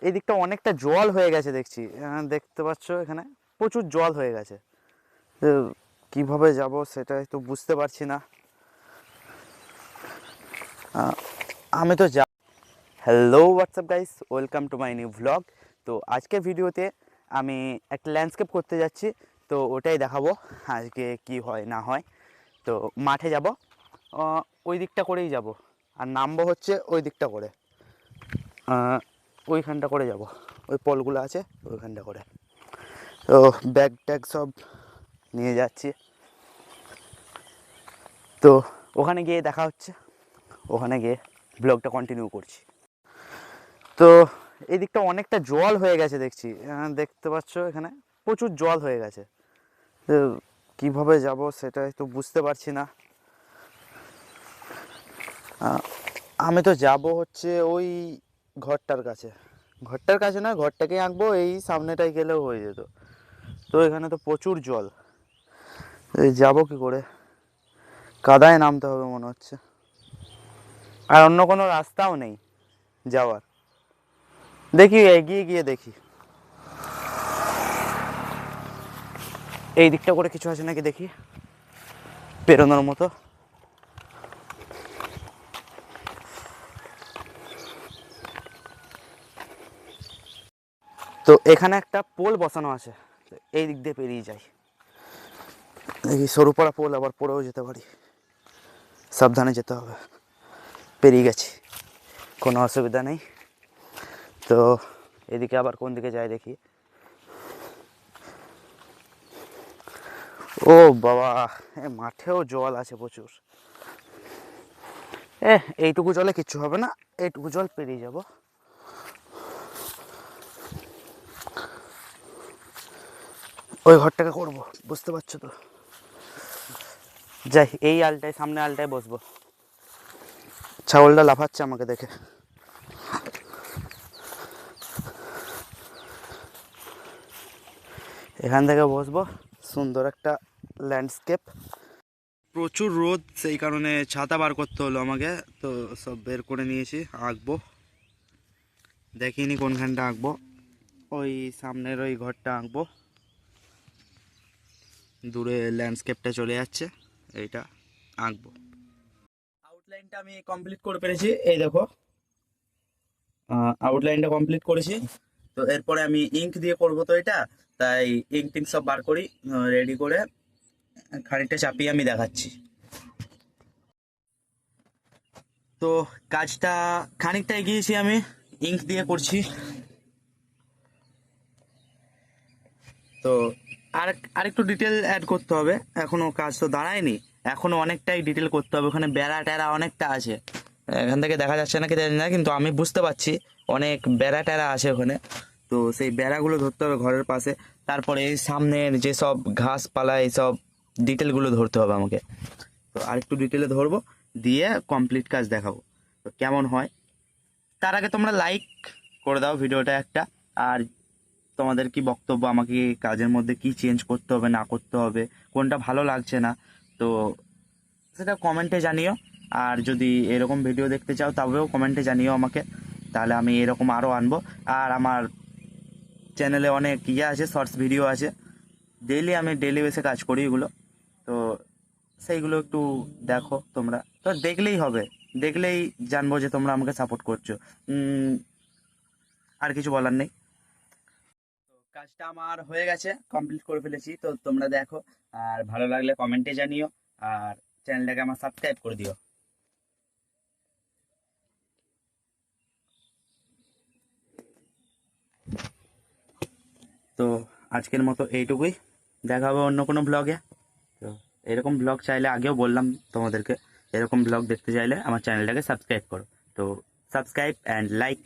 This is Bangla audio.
এই দিকটা অনেকটা জল হয়ে গেছে দেখছি, দেখতে পাচ্ছ এখানে প্রচুর জল হয়ে গেছে। তো কিভাবে যাব সেটাই তো বুঝতে পারছি না। আমি তো যা hello WhatsApp guys, welcome to my new vlog. তো আজকের ভিডিওতে আমি একটা ল্যান্ডস্কেপ করতে যাচ্ছি, তো ওটাই দেখাবো আজকে কি হয় না হয়। তো মাঠে যাব, ওই দিকটা করেই যাব, আর নামবো হচ্ছে ওই দিকটা করে, ওইখানটা করে যাব, ওই পলগুলো আছে ওইখানটা করে। তো ব্যাগ ট্যাগ সব নিয়ে যাচ্ছি, তো ওখানে গিয়ে দেখা হচ্ছে, ওখানে গিয়ে ব্লগটা কন্টিনিউ করছি। তো এই দিকটা অনেকটা জল হয়ে গেছে দেখছি, দেখতে পাচ্ছ এখানে প্রচুর জল হয়ে গেছে। তো কীভাবে যাব সেটাই তো বুঝতে পারছি না। আমি তো যাব হচ্ছে ওই ঘরটার কাছে, ঘরটার কাছে না, ঘরটাকেই আঁকবো, এই সামনেটাই গেলেও হয়ে যেত। তো এখানে তো প্রচুর জল, এই যাবো কী করে? কাদায় নামতে হবে মনে হচ্ছে, আর অন্য কোনো রাস্তাও নেই যাওয়ার। দেখি এগিয়ে গিয়ে দেখি এই দিকটা করে কিছু আছে নাকি, দেখি পেরোনোর মতো। তো এখানে একটা পোল বসানো আছে, এই দিক দিয়ে পেরিয়ে যাই। দেখি সরু পড়া পোল, আবার পড়েও যেতে পারি, সাবধানে যেতে হবে। পেরিয়ে গেছি, কোনো অসুবিধা নেই। তো এদিকে আবার কোন দিকে যাই দেখি। ও বাবা, মাঠেও জল আছে প্রচুর। এইটুকু জলে কিচ্ছু হবে না, এইটুকু জল পেরিয়ে যাব। ওই ঘরটাকে করবো, বুঝতে পারছো তো। যাই, এই আলটায়, সামনে আলটায় বসবো। ছাগলটা লাফাচ্ছে আমাকে দেখে। এখান থেকে বসবো, সুন্দর একটা ল্যান্ডস্কেপ। প্রচুর রোদ, সেই কারণে ছাতা বার করতে হলো আমাকে। তো সব বের করে নিয়েছি, আঁকবো। দেখিনি কোনখানটা আঁকবো, ওই সামনের ওই ঘরটা আঁকবো। দূরে ল্যান্ডস্কেপটা চলে যাচ্ছে, এইটা আঁকবো। আউটলাইনটা আমি কমপ্লিট করে পেরেছি, এই দেখো আউটলাইনটা কমপ্লিট করেছি। তো এরপরে আমি ইঙ্ক দিয়ে করবো, তো এটা তাই ইঙ্ক টিঙ্ক সব বার করি, রেডি করে খানিকটা চাপিয়ে আমি দেখাচ্ছি। তো কাজটা খানিকটা এগিয়েছি, আমি ইঙ্ক দিয়ে করছি। তো আর আরেকটু ডিটেল অ্যাড করতে হবে, এখনো কাজ তো দাঁড়ায়নি, এখনো অনেকটাই ডিটেল করতে হবে। ওখানে বেড়া টেরা অনেকটা আছে, এখান থেকে দেখা যাচ্ছে নাকি জানি না, কিন্তু আমি বুঝতে পারছি অনেক বেড়া টেরা আছে ওখানে। তো সেই বেড়াগুলো ধরতে হবে ঘরের পাশে, তারপরে এই সামনের যেসব ঘাসপালা এইসব ডিটেলগুলো ধরতে হবে আমাকে। তো আরেকটু ডিটেলে ধরবো, দিয়ে কমপ্লিট কাজ দেখাবো তো কেমন হয়। তার আগে তোমরা লাইক করে দাও ভিডিওটা একটা, আর তোমাদের কি বক্তব্য, আমাকে কাজের মধ্যে কি চেঞ্জ করতে হবে না করতে হবে, কোনটা ভালো লাগছে না, তো সেটা কমেন্টে জানিও। আর যদি এরকম ভিডিও দেখতে চাও তবেও কমেন্টে জানিও আমাকে, তাহলে আমি এরকম আরও আনবো। আর আমার চ্যানেলে অনেক ইয়ে আছে, শর্টস ভিডিও আছে, আমি ডেইলি বেসে কাজ করি এগুলো। তো সেইগুলো একটু দেখো তোমরা, তো দেখলেই হবে, দেখলেই জানবো যে তোমরা আমাকে সাপোর্ট করছো। আর কিছু বলার নেই। তো কাজটা আমার হয়ে গেছে, কমপ্লিট করে ফেলেছি, তো তোমরা দেখো, আর ভালো লাগলে কমেন্টে জানিও, আর চ্যানেলটাকে আমার সাবস্ক্রাইব করে দিও। তো আজকের মতো এইটুকুই, দেখা হবে অন্য কোনো ব্লগে। তো এরকম ব্লগ চাইলে, আগেও বললাম তোমাদেরকে, এরকম ব্লগ দেখতে চাইলে আমার চ্যানেলটাকে সাবস্ক্রাইব করো। তো সাবস্ক্রাইব অ্যান্ড লাইক।